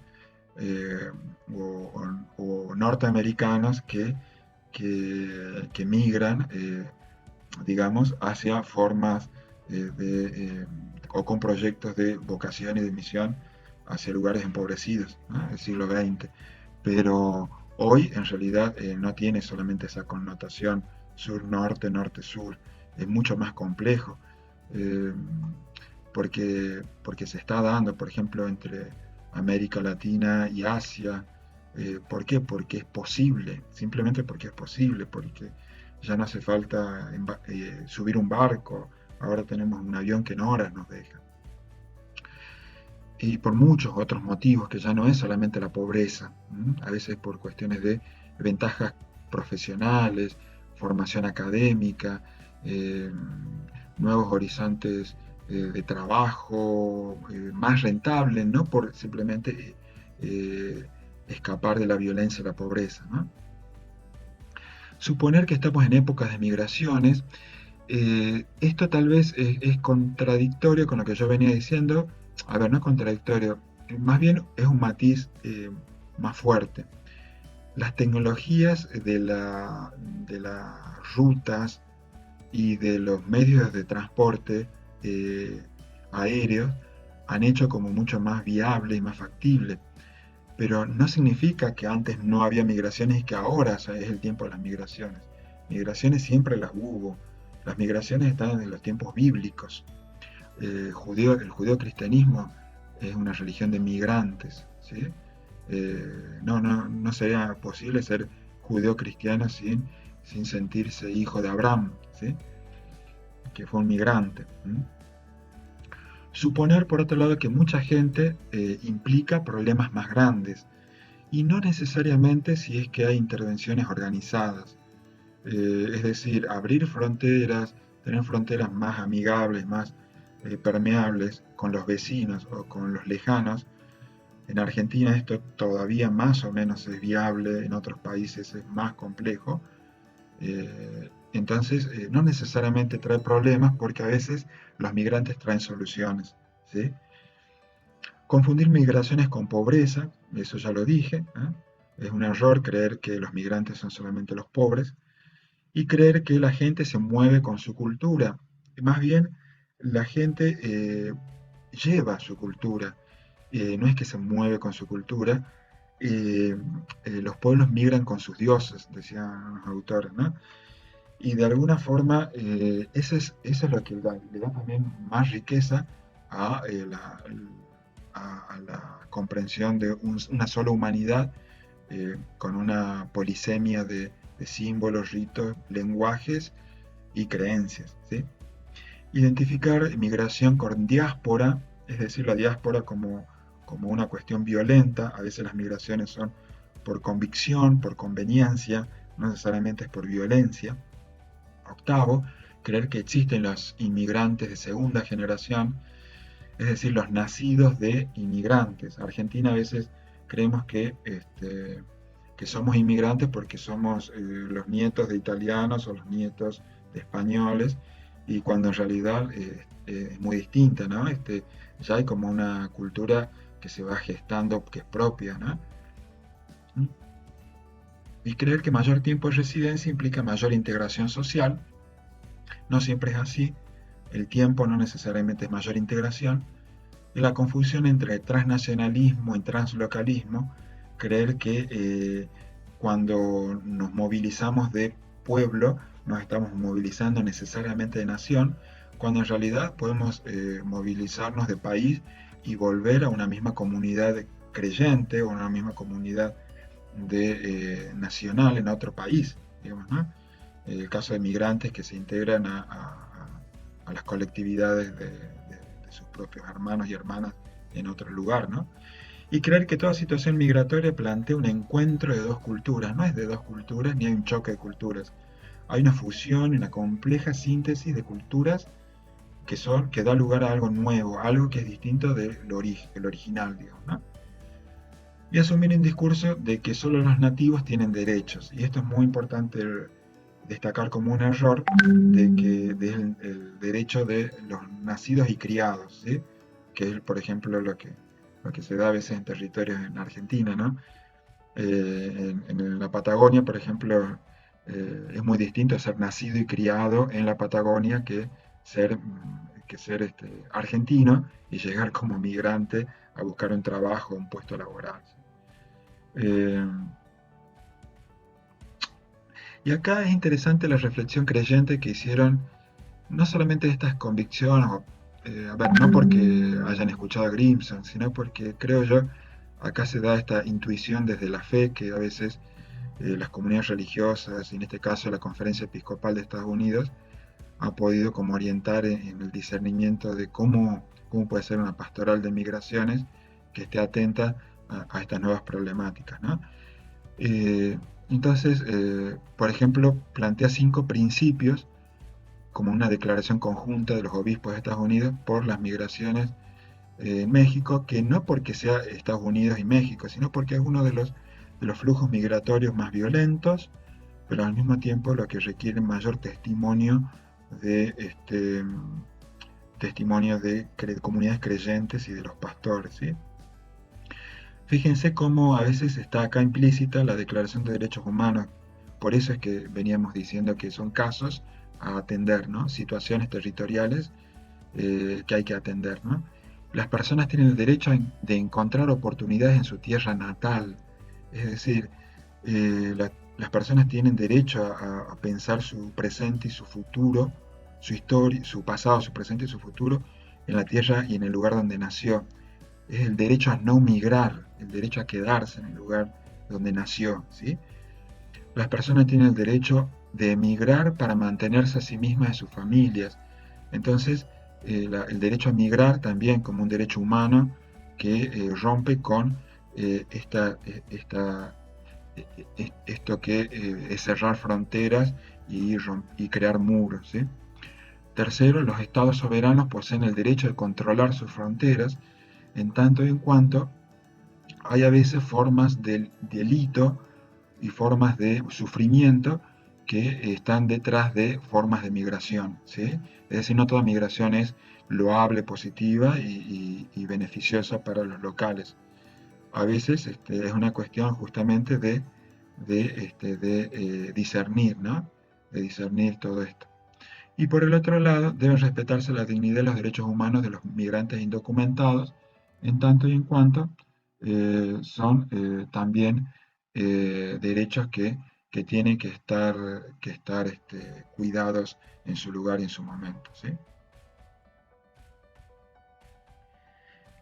eh, o norteamericanos que migran, digamos, hacia formas o con proyectos de vocación y de misión hacia lugares empobrecidos, ¿no? Del siglo XX. Pero hoy en realidad no tiene solamente esa connotación sur-norte, norte-sur, es mucho más complejo, eh, porque se está dando, por ejemplo, entre América Latina y Asia. ¿Por qué? Porque es posible, simplemente porque es posible, porque ya no hace falta subir un barco, ahora tenemos un avión que en horas nos deja. Y por muchos otros motivos, que ya no es solamente la pobreza, a veces por cuestiones de ventajas profesionales, formación académica, eh, nuevos horizontes de trabajo más rentables, no por simplemente escapar de la violencia y la pobreza, ¿no? Suponer que estamos en épocas de migraciones, esto tal vez es contradictorio con lo que yo venía diciendo. A ver, no es contradictorio, más bien es un matiz más fuerte. Las tecnologías de las rutas y de los medios de transporte eh, aéreos han hecho como mucho más viable y más factible. Pero no significa que antes no había migraciones y que ahora, o sea, es el tiempo de las migraciones. Migraciones siempre las hubo. Las migraciones están en los tiempos bíblicos. El judeo-cristianismo es una religión de migrantes, ¿sí? No sería posible ser judeo-cristiano sin sentirse hijo de Abraham, ¿sí? Que fue un migrante. ¿Mm? Suponer, por otro lado, que mucha gente implica problemas más grandes, y no necesariamente si es que hay intervenciones organizadas. Es decir, abrir fronteras, tener fronteras más amigables, más permeables con los vecinos o con los lejanos. En Argentina esto todavía más o menos es viable, en otros países es más complejo. Entonces, no necesariamente trae problemas porque a veces los migrantes traen soluciones, ¿sí? Confundir migraciones con pobreza, eso ya lo dije, ¿eh? Es un error creer que los migrantes son solamente los pobres y creer que la gente se mueve con su cultura. Más bien, la gente lleva su cultura, no es que se mueve con su cultura. Los pueblos migran con sus dioses, decían los autores, ¿no? Y de alguna forma, eso es lo que le da también más riqueza a, a la comprensión de una sola humanidad con una polisemia de símbolos, ritos, lenguajes y creencias, ¿sí? Identificar migración con diáspora, es decir, la diáspora como una cuestión violenta. A veces las migraciones son por convicción, por conveniencia, no necesariamente es por violencia. Octavo, creer que existen los inmigrantes de segunda generación, es decir, los nacidos de inmigrantes. Argentina a veces creemos que somos inmigrantes porque somos los nietos de italianos o los nietos de españoles, y cuando en realidad es muy distinta, ¿no? Ya hay como una cultura que se va gestando, que es propia, ¿no? Y creer que mayor tiempo de residencia implica mayor integración social. No siempre es así. El tiempo no necesariamente es mayor integración. Y la confusión entre transnacionalismo y translocalismo, creer que cuando nos movilizamos de pueblo, nos estamos movilizando necesariamente de nación, cuando en realidad podemos movilizarnos de país y volver a una misma comunidad creyente o una misma comunidad nacional en otro país, digamos, ¿no? El caso de migrantes que se integran a las colectividades de sus propios hermanos y hermanas en otro lugar, ¿no? Y creer que toda situación migratoria plantea un encuentro de dos culturas. No es de dos culturas ni hay un choque de culturas. Hay una fusión, una compleja síntesis de culturas que da lugar a algo nuevo, algo que es distinto del original, digamos, ¿no? Y asumir un discurso de que solo los nativos tienen derechos. Y esto es muy importante destacar como un error de que el derecho de los nacidos y criados, ¿sí? Que es, por ejemplo, lo que se da a veces en territorios en Argentina, ¿no? En la Patagonia, por ejemplo, es muy distinto ser nacido y criado en la Patagonia que ser argentino y llegar como migrante a buscar un trabajo, un puesto laboral. Eh, y acá es interesante la reflexión creyente que hicieron no solamente estas convicciones, a ver, no porque hayan escuchado a Grimson, sino porque creo yo, acá se da esta intuición desde la fe que a veces las comunidades religiosas, y en este caso la Conferencia Episcopal de Estados Unidos, ha podido como orientar en el discernimiento de cómo puede ser una pastoral de migraciones que esté atenta a estas nuevas problemáticas, ¿no? Eh, entonces, por ejemplo, plantea 5 principios como una declaración conjunta de los obispos de Estados Unidos por las migraciones en México, que no porque sea Estados Unidos y México, sino porque es uno de los flujos migratorios más violentos, pero al mismo tiempo lo que requiere mayor de testimonio de comunidades creyentes y de los pastores, ¿sí? Fíjense cómo a veces está acá implícita la Declaración de Derechos Humanos. Por eso es que veníamos diciendo que son casos a atender, ¿no? Situaciones territoriales que hay que atender, ¿no? Las personas tienen el derecho de encontrar oportunidades en su tierra natal. Es decir, las personas tienen derecho a pensar su presente y su futuro, su historia, su pasado, su presente y su futuro en la tierra y en el lugar donde nació. Es el derecho a no migrar, el derecho a quedarse en el lugar donde nació, ¿sí? Las personas tienen el derecho de emigrar para mantenerse a sí mismas y a sus familias. Entonces, el derecho a migrar también como un derecho humano que rompe con esto que es cerrar fronteras y crear muros, ¿sí? Tercero, los estados soberanos poseen el derecho de controlar sus fronteras en tanto y en cuanto hay a veces formas del delito y formas de sufrimiento que están detrás de formas de migración, ¿sí? Es decir, no toda migración es loable, positiva y beneficiosa para los locales. A veces es una cuestión justamente de discernir, ¿no? De discernir todo esto. Y por el otro lado, deben respetarse la dignidad y los derechos humanos de los migrantes indocumentados, en tanto y en cuanto son también derechos que tienen que estar cuidados en su lugar y en su momento, ¿sí?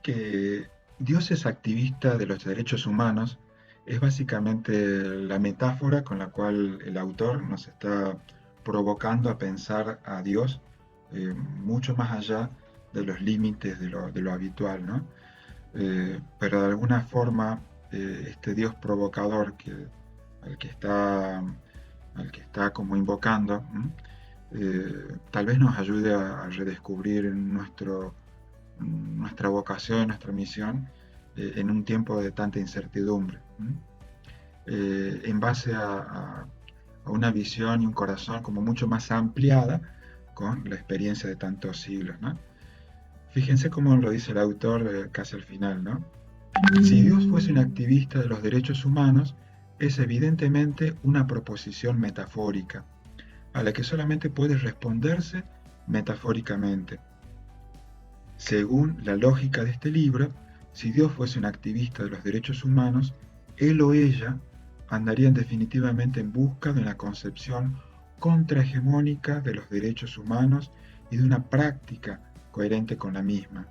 Que Dios es activista de los derechos humanos es básicamente la metáfora con la cual el autor nos está provocando a pensar a Dios mucho más allá de los límites de lo habitual, ¿no? Pero de alguna forma este Dios provocador al, que está, al que está como invocando, tal vez nos ayude a redescubrir nuestra vocación, nuestra misión en un tiempo de tanta incertidumbre, en base a una visión y un corazón como mucho más ampliada con la experiencia de tantos siglos, ¿no? Fíjense cómo lo dice el autor casi al final, ¿no? Si Dios fuese un activista de los derechos humanos, es evidentemente una proposición metafórica, a la que solamente puede responderse metafóricamente. Según la lógica de este libro, si Dios fuese un activista de los derechos humanos, él o ella andarían definitivamente en busca de una concepción contrahegemónica de los derechos humanos y de una práctica coherente con la misma.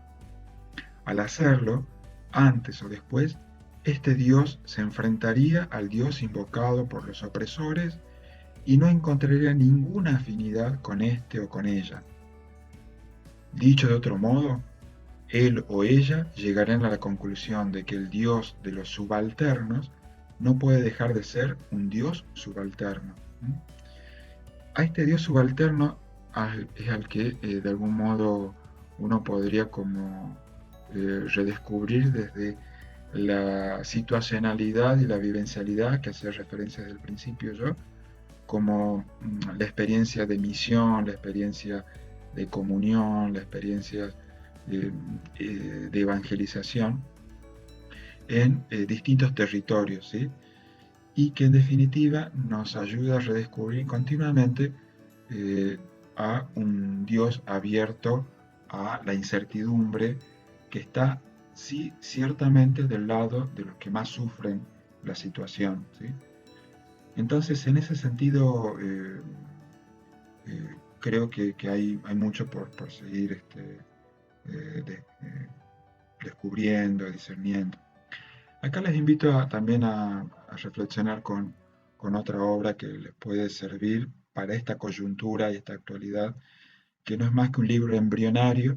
Al hacerlo, antes o después, este Dios se enfrentaría al Dios invocado por los opresores y no encontraría ninguna afinidad con este o con ella. Dicho de otro modo, él o ella llegarán a la conclusión de que el Dios de los subalternos no puede dejar de ser un Dios subalterno. A este Dios subalterno es al que de algún modo uno podría como redescubrir desde la situacionalidad y la vivencialidad que hacía referencia desde el principio yo, como la experiencia de misión, la experiencia de comunión, la experiencia de evangelización en distintos territorios, ¿sí? Y que en definitiva nos ayuda a redescubrir continuamente eh, a un Dios abierto a la incertidumbre que está, sí, ciertamente del lado de los que más sufren la situación, ¿sí? Entonces, en ese sentido, creo que hay mucho por seguir descubriendo, discerniendo. Acá les invito también a reflexionar con otra obra que les puede servir para esta coyuntura y esta actualidad, que no es más que un libro embrionario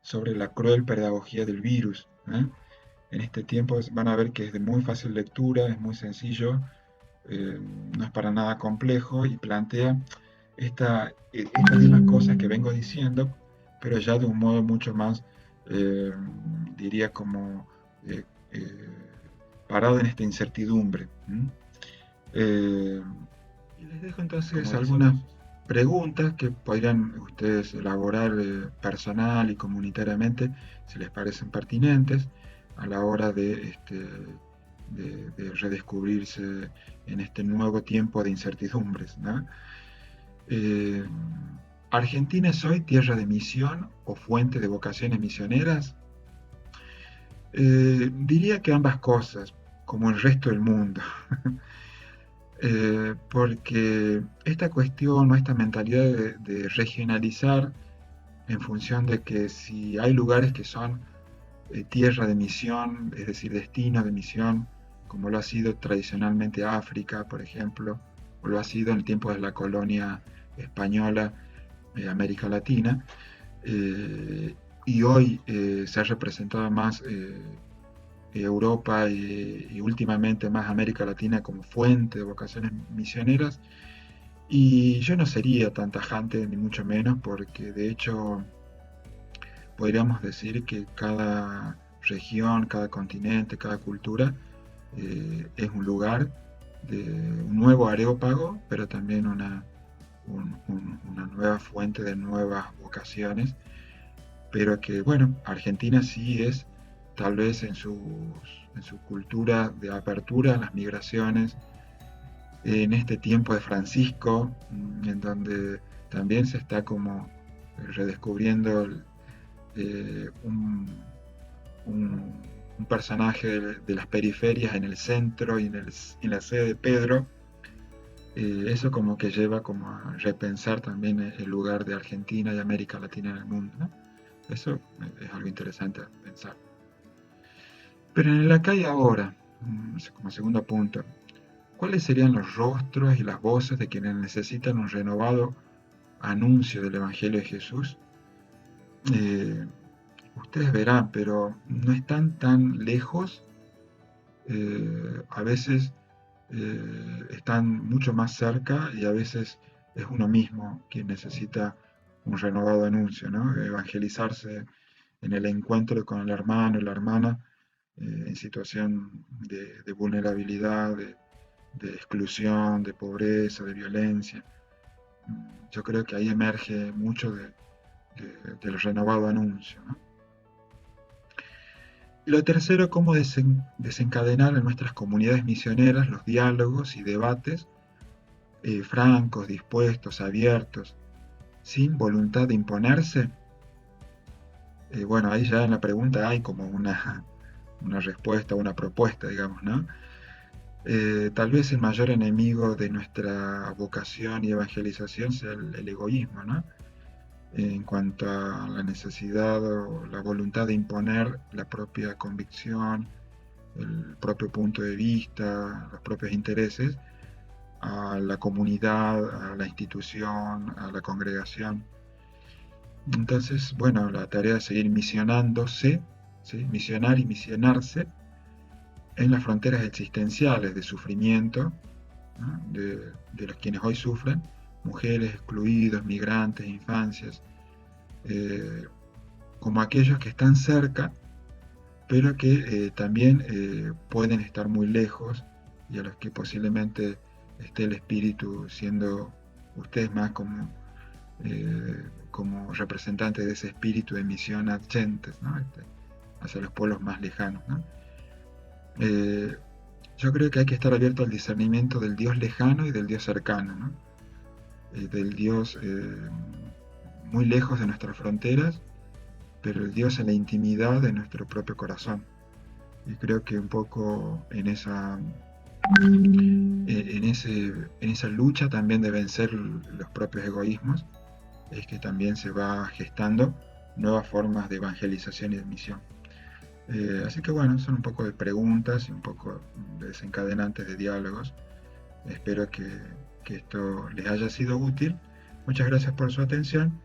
sobre la cruel pedagogía del virus, ¿eh? En este tiempo van a ver que es de muy fácil lectura, es muy sencillo, no es para nada complejo y plantea estas mismas cosas que vengo diciendo, pero ya de un modo mucho más, eh, diría como eh, eh, parado en esta incertidumbre. Eh, y les dejo entonces algunas preguntas que podrían ustedes elaborar personal y comunitariamente si les parecen pertinentes a la hora de redescubrirse en este nuevo tiempo de incertidumbres, ¿no? Eh, ¿Argentina es hoy tierra de misión o fuente de vocaciones misioneras? Diría que ambas cosas, como el resto del mundo. Porque esta cuestión o esta mentalidad de regionalizar en función de que si hay lugares que son tierra de misión, es decir, destino de misión, como lo ha sido tradicionalmente África, por ejemplo, o lo ha sido en el tiempo de la colonia española, América Latina, eh, y hoy se ha representado más Europa y últimamente más América Latina como fuente de vocaciones misioneras. Y yo no sería tan tajante, ni mucho menos, porque de hecho podríamos decir que cada región, cada continente, cada cultura es un lugar de un nuevo areópago, pero también una nueva fuente de nuevas vocaciones, pero que bueno, Argentina sí es tal vez en su cultura de apertura a las migraciones, en este tiempo de Francisco, en donde también se está como redescubriendo un, un personaje de las periferias en el centro y en la sede de Pedro. Eso como que lleva como a repensar también el lugar de Argentina y América Latina en el mundo, ¿no? Eso es algo interesante a pensar. Pero en el acá y ahora, como segundo punto, ¿cuáles serían los rostros y las voces de quienes necesitan un renovado anuncio del Evangelio de Jesús? Eh, Ustedes verán, pero no están tan lejos, a veces están mucho más cerca y a veces es uno mismo quien necesita un renovado anuncio, ¿no? Evangelizarse en el encuentro con el hermano y la hermana en situación de vulnerabilidad, de exclusión, de pobreza, de violencia. Yo creo que ahí emerge mucho del renovado anuncio, ¿no? Y lo tercero, cómo desencadenar en nuestras comunidades misioneras los diálogos y debates francos, dispuestos, abiertos, sin voluntad de imponerse. Bueno, ahí ya en la pregunta hay como una respuesta, una propuesta, digamos, ¿no? Tal vez el mayor enemigo de nuestra vocación y evangelización sea el egoísmo, ¿no? En cuanto a la necesidad o la voluntad de imponer la propia convicción, el propio punto de vista, los propios intereses a la comunidad, a la institución, a la congregación. Entonces, bueno, la tarea de seguir misionándose, ¿sí? Misionar y misionarse en las fronteras existenciales de sufrimiento, ¿no? De los quienes hoy sufren, mujeres excluidos, migrantes, infancias, eh, como aquellos que están cerca, pero que también pueden estar muy lejos y a los que posiblemente esté el espíritu siendo ustedes más como representantes de ese espíritu de misión ad gentes, ¿no? Hacia los pueblos más lejanos, ¿no? Eh, yo creo que hay que estar abierto al discernimiento del Dios lejano y del Dios cercano, ¿no? Del Dios muy lejos de nuestras fronteras, pero el Dios en la intimidad de nuestro propio corazón. Y creo que un poco en esa lucha también de vencer los propios egoísmos, es que también se va gestando nuevas formas de evangelización y de misión. Así que bueno, son un poco de preguntas y un poco de desencadenantes de diálogos. Espero que esto les haya sido útil. Muchas gracias por su atención